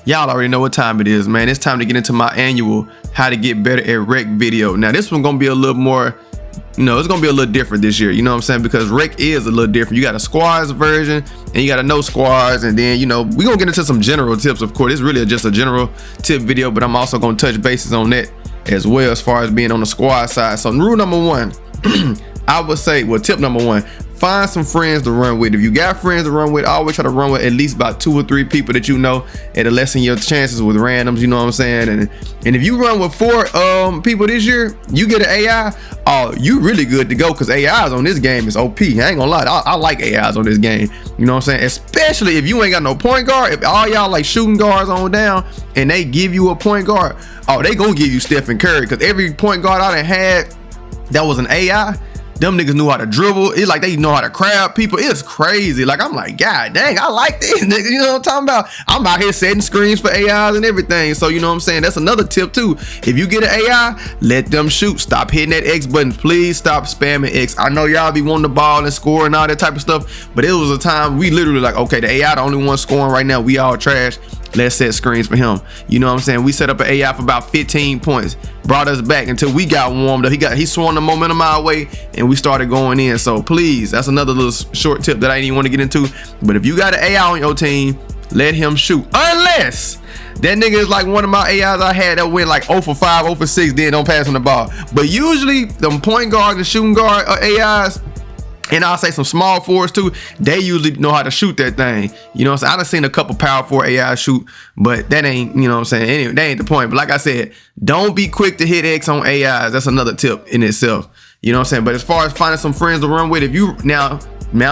Y'all already know what time it is, man. It's time to get into my annual how to get better at rec video. Now this one gonna be a little more, it's gonna be a little different this year, you know what I'm saying? Because rec is a little different. You got a squads version and you got a no squads, and then we gonna get into some general tips. Of course, it's really just a general tip video, but I'm also gonna touch bases on that as well as far as being on the squad side. So rule number one, I would say, well, tip number one, find some friends to run with. If you got friends to run with, always try to run with at least about 2 or 3 people that you know. It'll lessen your chances with randoms, you know what I'm saying? And if you run with 4 people this year, you get an AI, oh, you really good to go, because AIs on this game is OP. I ain't gonna lie, I like AIs on this game, you know what I'm saying? Especially if you ain't got no point guard. If all y'all like shooting guards on down and they give you a point guard, oh, they gonna give you Stephen Curry, because every point guard I done had that was an AI, them niggas knew how to dribble. It's like they know how to crowd people. It's crazy. Like, I'm like, God dang, I like this niggas. You know what I'm talking about? I'm out here setting screens for AIs and everything. So, you know what I'm saying? That's another tip too. If you get an AI, let them shoot. Stop hitting that X button. Please stop spamming X. I know y'all be wanting the ball and score and all that type of stuff, but it was a time we literally like, okay, the AI the only one scoring right now. We all trash. Let's set screens for him. You know what I'm saying? We set up an AI for about 15 points. Brought us back until we got warmed up. He swung the momentum our way and we started going in. So please, that's another little short tip that I didn't even want to get into. But if you got an AI on your team, let him shoot. Unless that nigga is like one of my AIs I had that went like 0 for 5, 0 for 6, then don't pass on the ball. But usually them point guard and shooting guard AIs, and I'll say some small forwards too, they usually know how to shoot that thing. You know what I'm saying? I done seen a couple power forward AI shoot, but that ain't, you know what I'm saying? Anyway, that ain't the point. But like I said, don't be quick to hit X on AIs. That's another tip in itself. You know what I'm saying? But as far as finding some friends to run with, if you now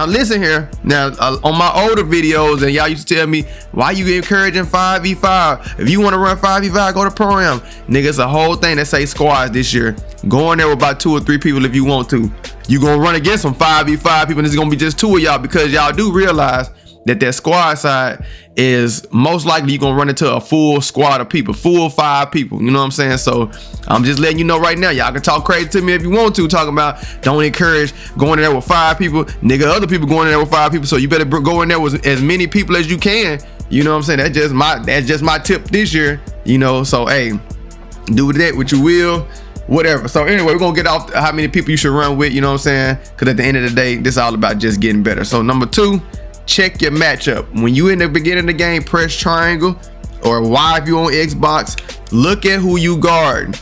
listen here. Now on my older videos, and y'all used to tell me, why you encouraging 5v5? If you want to run 5v5, go to ProAm. Nigga, it's a whole thing that say squads this year. Go in there with about 2 or 3 people if you want to. You gonna run against some 5v5 people, and it's gonna be just 2 of y'all, because y'all do realize that squad side is most likely you're gonna run into a full squad of people, full 5 people, you know what I'm saying? So I'm just letting you know right now, y'all can talk crazy to me if you want to, talking about don't encourage going in there with 5 people, nigga, other people going in there with 5 people, so you better go in there with as many people as you can, you know what I'm saying? That's just my tip this year, you know. So hey, do with that what you will, whatever. So anyway, we're gonna get off how many people you should run with, you know what I'm saying? Because at the end of the day, this is all about just getting better. So number 2, check your matchup. When you in the beginning of the game, press triangle, or Y if you on Xbox, look at who you guard.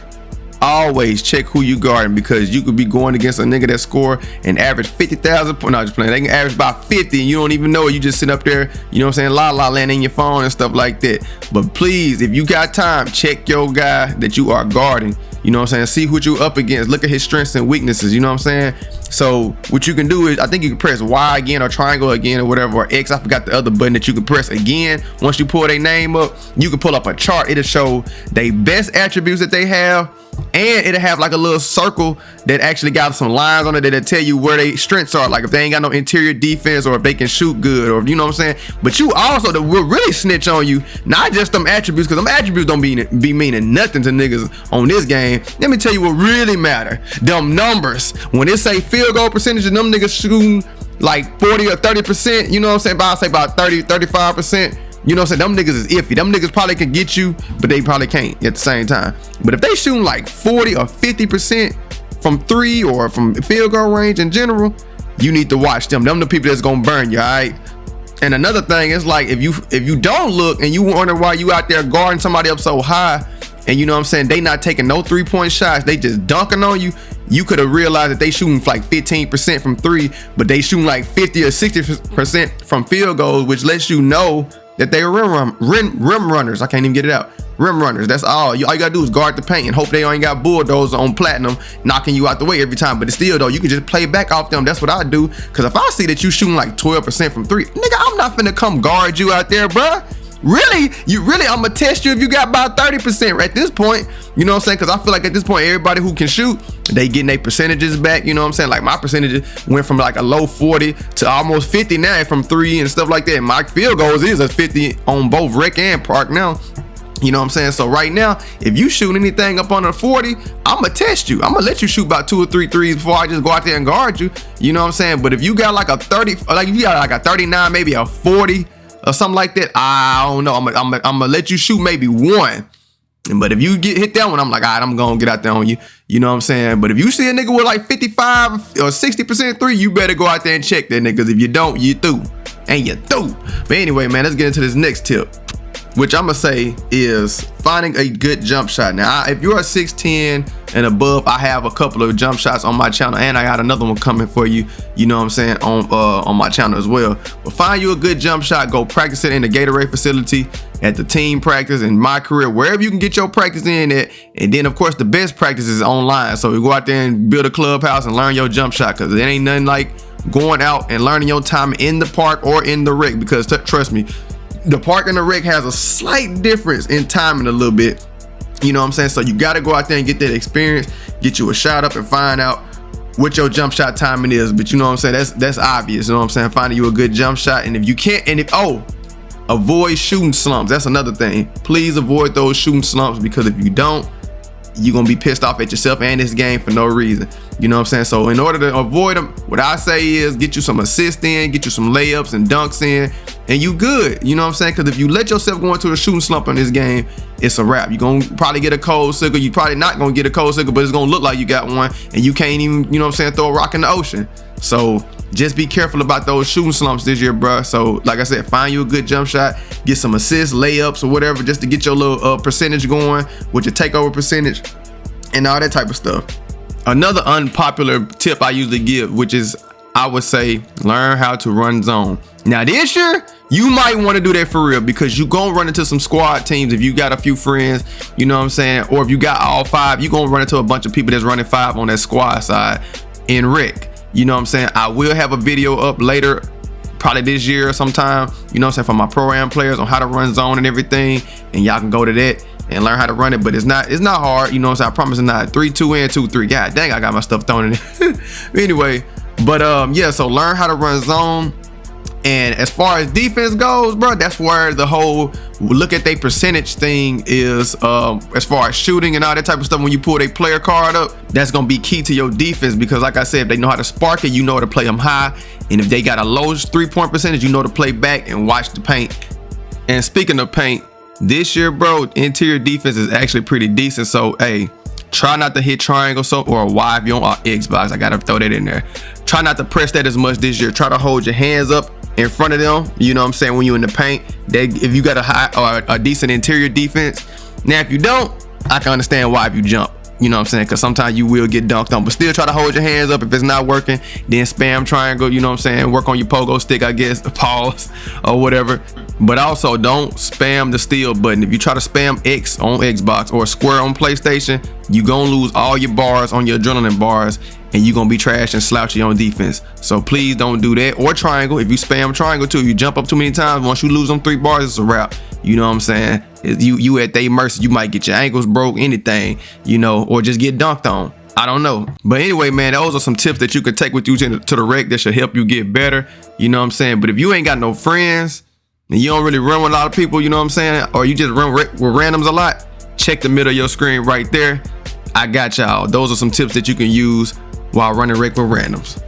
Always check who you guarding, because you could be going against a nigga that score and average 50,000 points. No, just playing. They can average about 50 and you don't even know it. You just sit up there, you know what I'm saying, la land in your phone and stuff like that. But please, if you got time, check your guy that you are guarding. You know what I'm saying? See who you up against. Look at his strengths and weaknesses. You know what I'm saying? So what you can do is, I think you can press Y again, or triangle again, or whatever, or X. I forgot the other button that you can press again. Once you pull their name up, you can pull up a chart. It'll show their best attributes that they have, and it'll have like a little circle that actually got some lines on it that'll tell you where their strengths are, like if they ain't got no interior defense, or if they can shoot good, or you know what I'm saying. But you also will really snitch on you, not just them attributes, because them attributes don't be meaning nothing to niggas on this game. Let me tell you what really matter. Them numbers. When it say field goal percentage and them niggas shooting like 40 or 30%, you know what I'm saying? I'll say about 30, 35%. You know what I'm saying? Them niggas is iffy. Them niggas probably can get you, but they probably can't at the same time. But if they shooting like 40 or 50% from 3 or from field goal range in general, you need to watch them. Them the people that's gonna burn you, all right? And another thing is, like, if you don't look and you wonder why you out there guarding somebody up so high, and you know what I'm saying, they not taking no 3-point shots, they just dunking on you, you could have realized that they shooting like 15% from 3, but they shooting like 50 or 60% from field goals, which lets you know that they are rim runners. I can't even get it out. Rim runners. That's all you gotta do is guard the paint and hope they ain't got bulldozer on platinum knocking you out the way every time. But still though, you can just play back off them. That's what I do. Because if I see that you shooting like 12% from 3, nigga, I'm not finna come guard you out there, bruh. Really, I'm gonna test you if you got about 30% at this point. You know what I'm saying? Because I feel like at this point, everybody who can shoot, they getting their percentages back. You know what I'm saying? Like my percentages went from like a low 40 to almost 50 now from 3 and stuff like that. My field goals is a 50 on both rec and park now. You know what I'm saying? So right now, if you shoot anything up under 40, I'm gonna test you. I'm gonna let you shoot about 2 or 3 threes before I just go out there and guard you. You know what I'm saying? But if you got like a 30, like if you got like a 39, maybe a 40, or something like that, I don't know. I'm gonna let you shoot maybe one. But if you hit that one, I'm like, all right, I'm gonna get out there on you. You know what I'm saying? But if you see a nigga with like 55 or 60% three, you better go out there and check that nigga. Cause if you don't, you through. And you through. But anyway, man, let's get into this next tip, which I'm gonna say is finding a good jump shot. Now, if you're a 6'10" and above, I have a couple of jump shots on my channel, and I got another one coming for you. You know what I'm saying, on my channel as well. But find you a good jump shot. Go practice it in the Gatorade facility, at the team practice, in mycareer, wherever you can get your practice in at. And then, of course, the best practice is online. So you go out there and build a clubhouse and learn your jump shot, because it ain't nothing like going out and learning your time in the park or in the rec. Because trust me, the park and the rec has a slight difference in timing a little bit. You know what I'm saying? So you got to go out there and get that experience, get you a shot up, and find out what your jump shot timing is. But you know what I'm saying? That's obvious. You know what I'm saying? Finding you a good jump shot. And if you can't, avoid shooting slumps. That's another thing. Please avoid those shooting slumps, because if you don't, you're gonna be pissed off at yourself and this game for no reason. You know what I'm saying? So in order to avoid them, what I say is get you some assists in, get you some layups and dunks in, and you good. You know what I'm saying? Because if you let yourself go into a shooting slump in this game, it's a wrap. You're gonna probably get a cold sickle. You probably not gonna get a cold sickle, but it's gonna look like you got one, and you can't even, you know what I'm saying, throw a rock in the ocean. So just be careful about those shooting slumps this year, bro. So like I said, find you a good jump shot, get some assists, layups, or whatever, just to get your little percentage going with your takeover percentage and all that type of stuff. Another unpopular tip I usually give, which is, I would say, learn how to run zone. Now this year, you might want to do that for real, because you gonna run into some squad teams if you got a few friends, you know what I'm saying, or if you got all five, you gonna run into a bunch of people that's running five on that squad side in rec. You know what I'm saying? I will have a video up later, probably this year or sometime, you know what I'm saying, for my ProAm players on how to run zone and everything, and y'all can go to that and learn how to run it. But it's not hard, you know what I'm saying? I promise it's not 3, 2, and 2, 3. God dang, I got my stuff thrown in it. Anyway, but yeah, so learn how to run zone. And as far as defense goes, bro, that's where the whole look at their percentage thing is, as far as shooting and all that type of stuff. When you pull their player card up, that's gonna be key to your defense, because like I said, if they know how to spark it, you know how to play them high. And if they got a low 3-point percentage, you know to play back and watch the paint. And speaking of paint, this year, bro, interior defense is actually pretty decent. So hey, try not to hit triangle or Y if you're on Xbox. I gotta throw that in there. Try not to press that as much this year. Try to hold your hands up in front of them, you know what I'm saying, when you're in the paint. If you got a high or a decent interior defense. Now if you don't, I can understand why if you jump, you know what I'm saying, because sometimes you will get dunked on. But still try to hold your hands up. If it's not working, then spam triangle, you know what I'm saying, work on your pogo stick, I guess, pause or whatever. But also don't spam the steal button. If you try to spam X on Xbox or square on PlayStation, you gonna lose all your bars on your adrenaline bars, and you gonna be trash and slouchy on defense. So please don't do that. Or triangle. If you spam triangle too, you jump up too many times, once you lose them 3 bars, it's a wrap. You know what I'm saying? You at their mercy. You might get your ankles broke, anything, you know, or just get dunked on. I don't know. But anyway, man, those are some tips that you could take with you to the rec that should help you get better. You know what I'm saying? But if you ain't got no friends and you don't really run with a lot of people, you know what I'm saying, or you just run with randoms a lot, check the middle of your screen right there. I got y'all. Those are some tips that you can use while running rec with randoms.